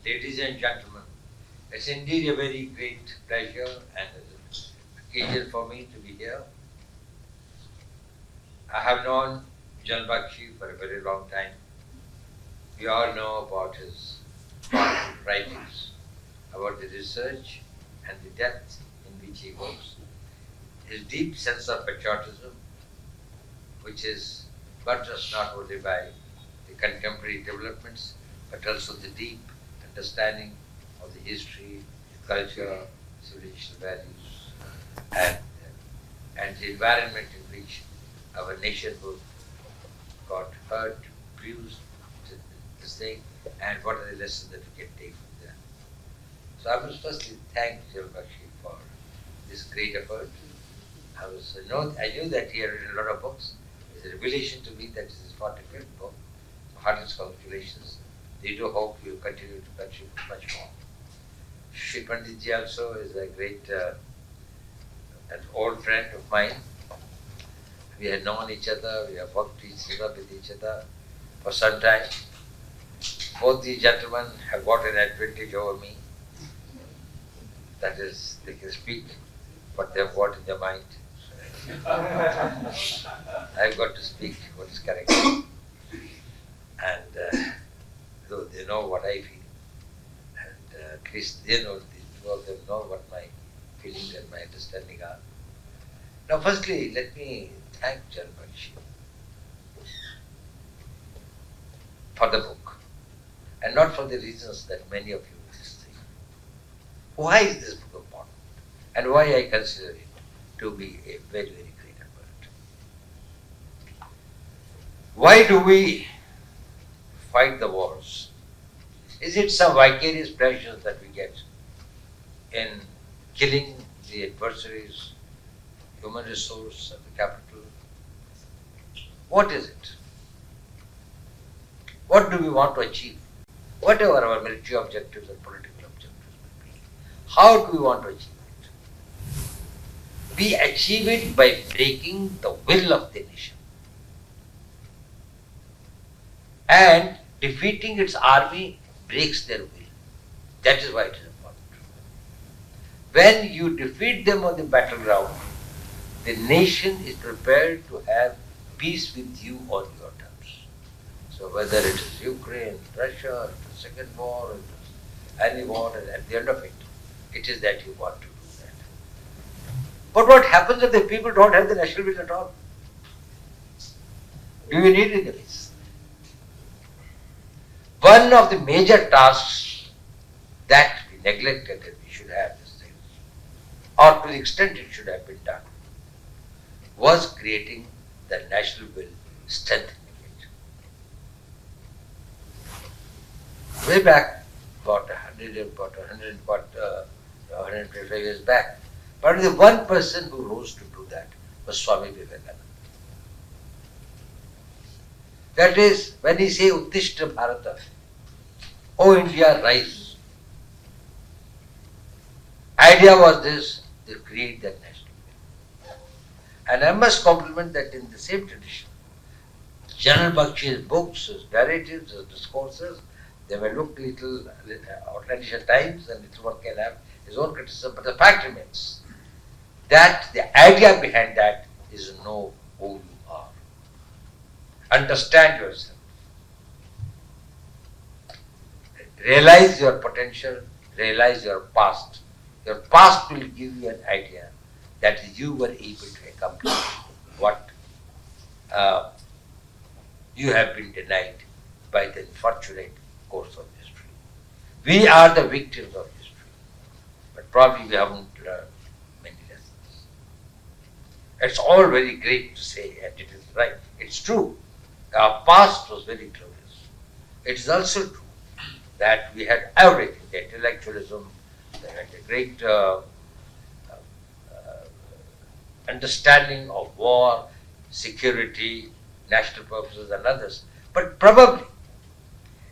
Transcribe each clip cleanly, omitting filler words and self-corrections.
Ladies and gentlemen, it's indeed a very great pleasure and an occasion for me to be here. I have known John Bakshi for a very long time. We all know about his writings, about the research and the depth in which he goes, his deep sense of patriotism, which is buttressed not only by the contemporary developments, but also the deep understanding of the history, culture, civilization values, and the environment in which our nationhood got hurt, bruised, this thing, and what are the lessons that we can take from there. So I must firstly thank Jal Bakshi for this great effort. I knew that he had written a lot of books. It's a revelation to me that this is his 45th book. Heartiest congratulations. We do hope you will continue to contribute much more. Sushil Pandit also is a great, an old friend of mine. We had known each other, we have worked with each other for some time. Both these gentlemen have got an advantage over me. That is, they can speak what they have got in their mind. I've got to speak what is correct. And though they know what I feel, and Chris, they know, two of them know what my feelings and my understanding are. Now, firstly, let me thank Jan Bakshi for the book, and not for the reasons that many of you will say. Why is this book important, and why I consider it to be a very, very great effort? Why do we fight the wars? Is it some vicarious pleasures that we get in killing the adversaries, human resource and the capital? What is it? What do we want to achieve? Whatever our military objectives and political objectives may be, how do we want to achieve it? We achieve it by breaking the will of the nation and defeating its army breaks their will. That is why it is important. When you defeat them on the battleground, the nation is prepared to have peace with you on your terms. So whether it is Ukraine, Russia, the second war, or any war, and at the end of it, it is that you want to do that. But what happens if the people don't have the national will at all? Do you need enemies? One of the major tasks that we neglected and we should have this thing, or to the extent it should have been done, was creating the national will, strengthening it. Way back, about 125 years back, but the one person who rose to do that was Swami Vivekananda. That is, when he say Uttishta Bharata, O India, rise. Idea was this, to create that national will. And I must compliment that in the same tradition, General Bakshi's books, his narratives, his discourses, they may look little outlandish at times and little one can have his own criticism, but the fact remains that the idea behind that is to know who you are. Understand yourself. Realize your potential, realize your past. Your past will give you an idea that you were able to accomplish what you have been denied by the unfortunate course of history. We are the victims of history, but probably we haven't learned many lessons. It's all very great to say, and it is right. It's true. Our past was very glorious. It is also true that we had everything, the intellectualism, the great understanding of war, security, national purposes and others. But probably,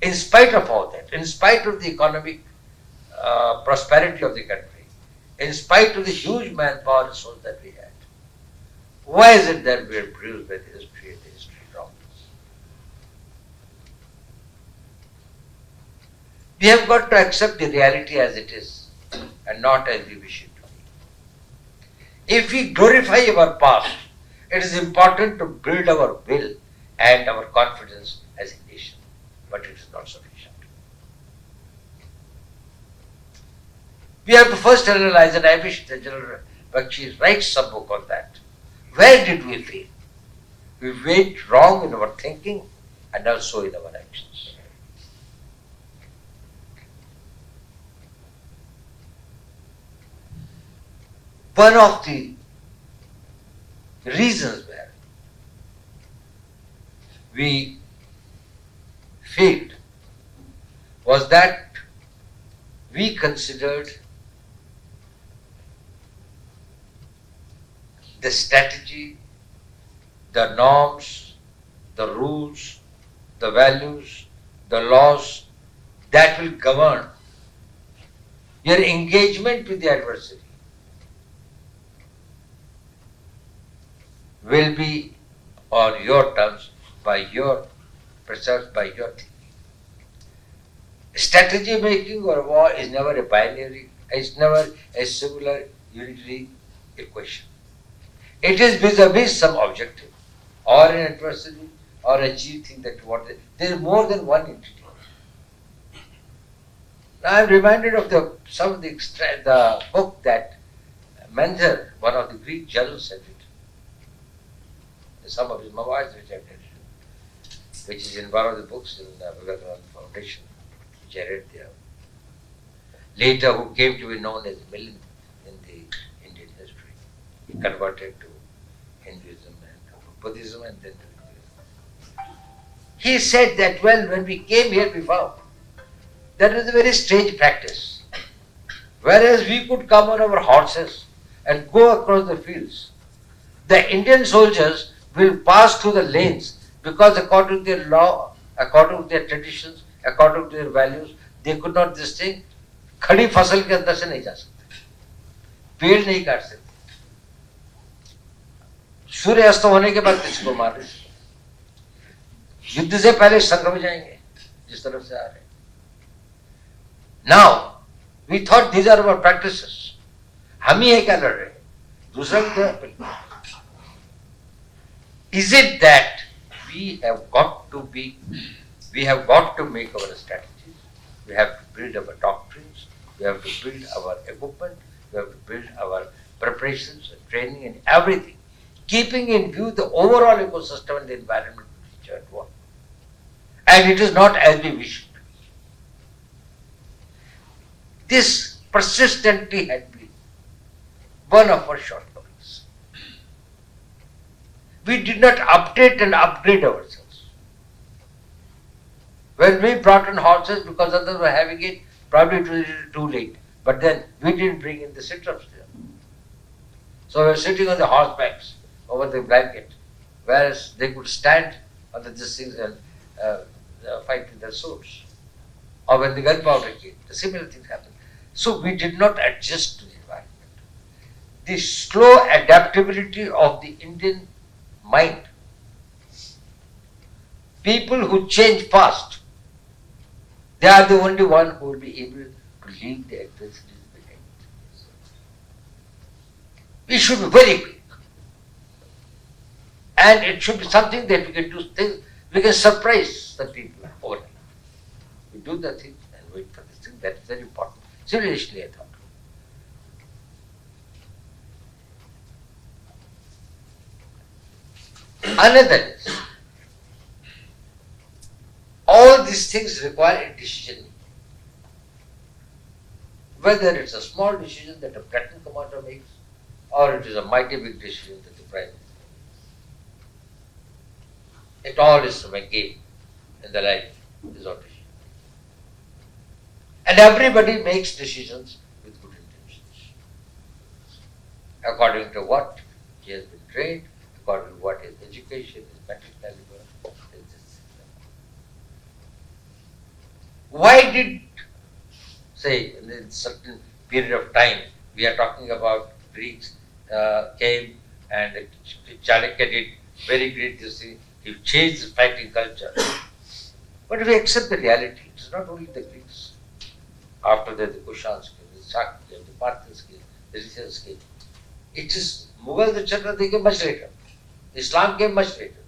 in spite of all that, in spite of the economic prosperity of the country, in spite of the huge manpower resource that we had, why is it that we are bruised by the history and the history wrongs? We have got to accept the reality as it is and not as we wish it to be. If we glorify our past, it is important to build our will and our confidence as a nation, but it is not sufficient. We have to first analyze, and I wish the General Bakshi writes some book on that. Where did we fail? We went wrong in our thinking and also in our actions. One of the reasons where we failed was that we considered the strategy, the norms, the rules, the values, the laws that will govern your engagement with the adversary will be on your terms, by your preserved by your thinking. Strategy making or war is never a binary, it's never a singular unitary equation. It is vis-a-vis some objective or an adversary or achieve thing that what there is more than one entity. Now I am reminded of the book that Menzer, one of the Greek journalists, had written. Some of his memoirs which I have read, which is in one of the books in the Vivekananda Foundation, which I read there. Later, who came to be known as Milind in the Indian history. He converted to Hinduism and Buddhism and then to Hinduism. He said that, well, when we came here, we found that was a very strange practice. Whereas we could come on our horses and go across the fields, the Indian soldiers will pass through the lanes because according to their law, according to their traditions, according to their values, they could not this thing, खड़ी फसल के अंदर से नहीं जा सकते, पेड़ नहीं काट सकते, सूर्य अस्त होने के बाद किसी को मार रहे, युद्ध से पहले संघ में जाएंगे जिस तरफ से आ रहे. Now we thought these are our practices. हम ही है क्या लड़ रहे, दूसरा भी तो. Is it that we have got to make our strategies, we have to build our doctrines, we have to build our equipment, we have to build our preparations and training and everything, keeping in view the overall ecosystem and the environment which are at work. And it is not as we wish it to be. This persistently had been one of our shortcomings. We did not update and upgrade ourselves. When we brought in horses because others were having it, probably it was too late. But then we didn't bring in the sit-ups there. So we were sitting on the horsebacks over the blanket, whereas they could stand on these things and fight with their swords. Or when the gunpowder came, the similar things happened. So we did not adjust to the environment. The slow adaptability of the Indian mind. People who change fast, they are the only one who will be able to leave the adversities behind. We should be very quick. And it should be something that we can do things, we can surprise the people overnight. We do the thing and wait for this thing. That is very important. Seriously, I thought. Another is, all these things require a decision. Whether it's a small decision that a platoon commander makes, or it is a mighty big decision that the prime minister makes. It all is a game in the life, is all decision. And everybody makes decisions with good intentions. According to what he has been trained, according to what his education, his mental caliber, why did, say, in a certain period of time, we are talking about Greeks came and Chanakya did very great this thing, he changed the fighting culture. But we accept the reality, it is not only the Greeks. After that, the Kushans came, the Shak came, the Parthians came, the Rishas came. It is Mughals, etc., they came much later. Islam came much later.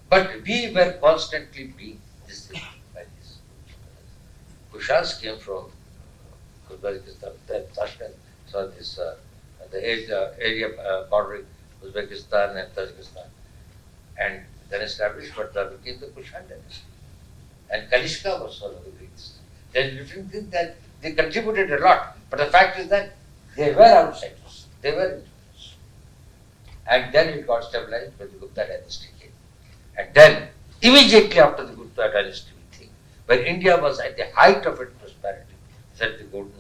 But we were constantly being this thing by this. Kushans came from Uzbekistan, then Tashkent, so this the area bordering Uzbekistan and Tajikistan, and then established what became the Kushan dynasty. And Kanishka was one of the greatest. There is different thing that they contributed a lot, but the fact is that they were outsiders, they were intruders. And then it got stabilized when the Gupta dynasty came. And then, immediately after the Gupta dynasty, we think, when India was at the height of its prosperity, said the golden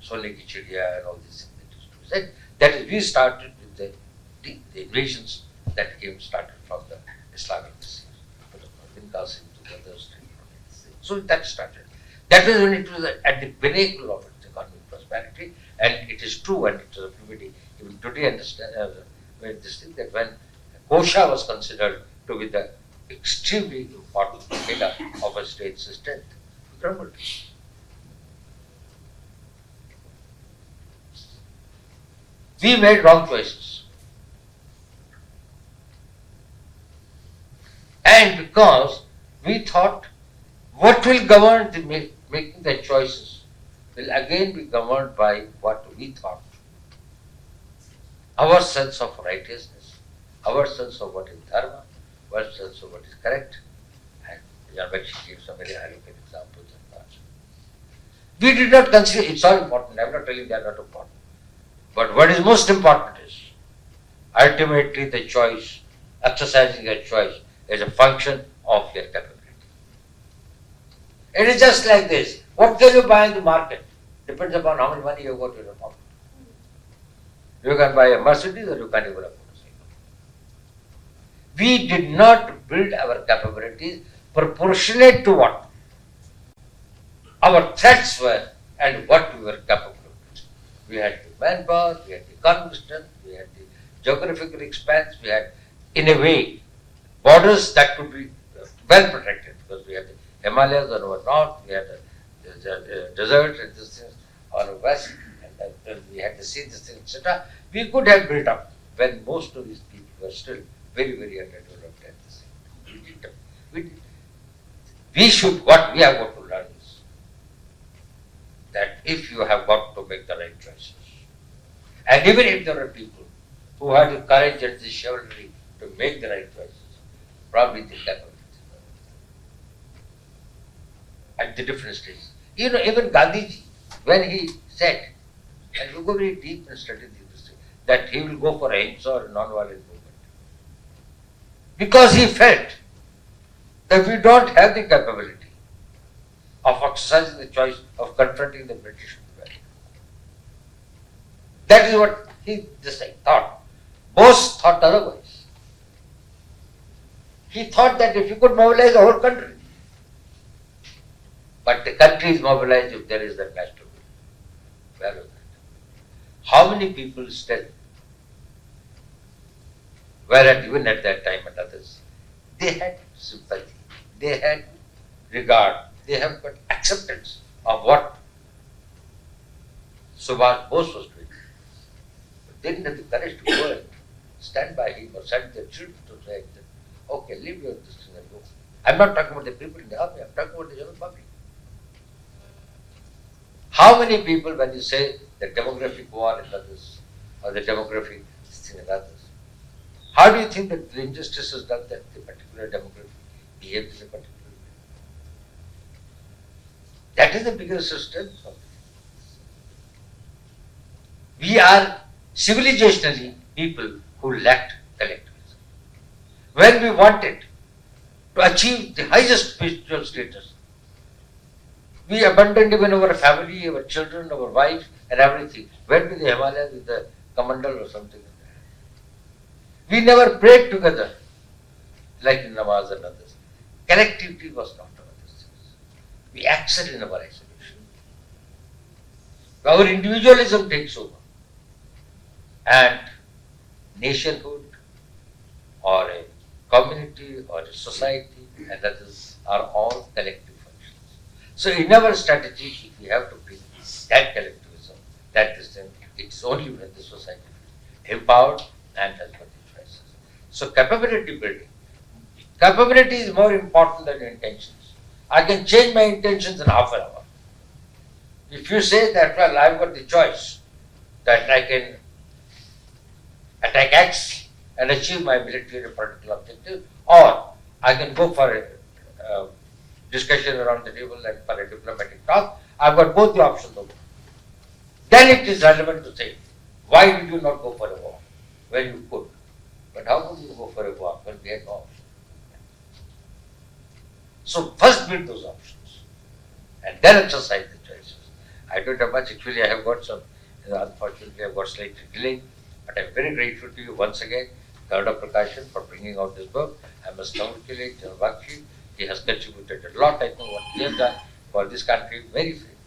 Sone Ki Chidiya and all these things that used to be said, that is, we started with the invasions that started from the Islamic disease, from the Qasim to the others. So that started. That was when it was at the pinnacle of its economic prosperity, and it is true, and it is everybody even today understand this thing, that when Kosha was considered to be the extremely important pillar of a state's strength, it crumbled. We made wrong choices. And because we thought what will govern the making the choices will again be governed by what we thought. Our sense of righteousness, our sense of what is dharma, our sense of what is correct. And Bakshi gave some very eloquent examples of that. We did not consider, it's all important, I am not telling they are not important. But what is most important is, ultimately the choice, exercising a choice is a function of your capability. It is just like this. What can you buy in the market? Depends upon how much money you got in your pocket. You can buy a Mercedes or you can't even afford a cycle. We did not build our capabilities proportionate to what our threats were and what we were capable of. We had the manpower, we had the economic strength, we had the geographical expanse, we had, in a way, borders that could be well protected, because we had the Himalayas on our north, we had the desert and this thing on our west, and then we had the sea, this thing, etc. We could have built up when most of these people were still very, very underdeveloped at this thing. We should, what we have got to learn is that if you have got to make the right choices, and even if there are people who had the courage and the chivalry to make the right choices, probably they can at the different stages. You know, even Gandhiji, when he said, and you go very deep and study this thing, that he will go for ahimsa or non-violent movement, because he felt that we don't have the capability of exercising the choice of confronting the British. That is what he just thought. Bose thought otherwise. He thought that if you could mobilize the whole country, but the country is mobilized if there is that master will. Where was that? How many people still were even at that time and others? They had sympathy, they had regard, they have got acceptance of what Subhash Bose was doing. But they didn't have the courage to go and stand by him or send their children to say, okay, leave your this thing and go. I'm not talking about the people in the army, I'm talking about the general public. How many people, when you say the demographic war and others, or the demographic this thing and others, how do you think that the injustice is done that the particular demographic behaves in a particular way? That is the biggest strength of it. We are civilizationally people who lacked collectivism. When we wanted to achieve the highest spiritual status, we abandoned even our family, our children, our wives, and everything. Went to the Himalayas with the Kamandal or something. We never prayed together, like in namaz and others. Collectivity was not our things. We acted in our isolation. Our individualism takes over. And nationhood, or a community, or a society, and others are all collective functions. So in our strategy, if we we have to bring that collectivism, that distance. It's only when the society is empowered and has got the choices. So capability building. Capability is more important than intentions. I can change my intentions in half an hour. If you say that, well, I've got the choice that I can attack X and achieve my military or political objective, or I can go for a discussion around the table and for a diplomatic talk, I've got both the options open. Then it is relevant to say, why did you not go for a war when you could? But how could you go for a war when we had no option? So first build those options and then exercise the choices. I don't have much, actually I have got some, unfortunately I've got slightly delayed, but I'm very grateful to you once again, Bharat Prakashan, for bringing out this book. I must congratulate Bakshi. He has contributed a lot. I know what he has done for this country.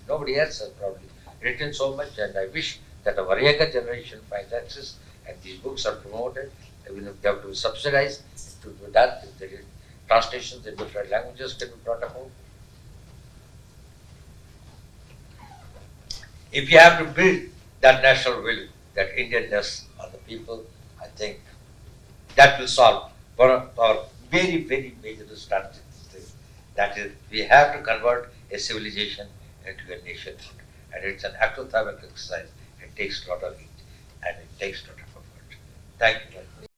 Nobody else has probably written so much, and I wish that our younger generation finds access and these books are promoted. Even if they have to be subsidized, to be done. If there is translations in different languages can be brought about. If you have to build that national will, that Indianness on the people, I think that will solve one of our very, very major strategies. That is, we have to convert a civilization into a nationhood. And it's an acrothymic exercise. It takes a lot of heat and it takes a lot of effort. Thank you very much.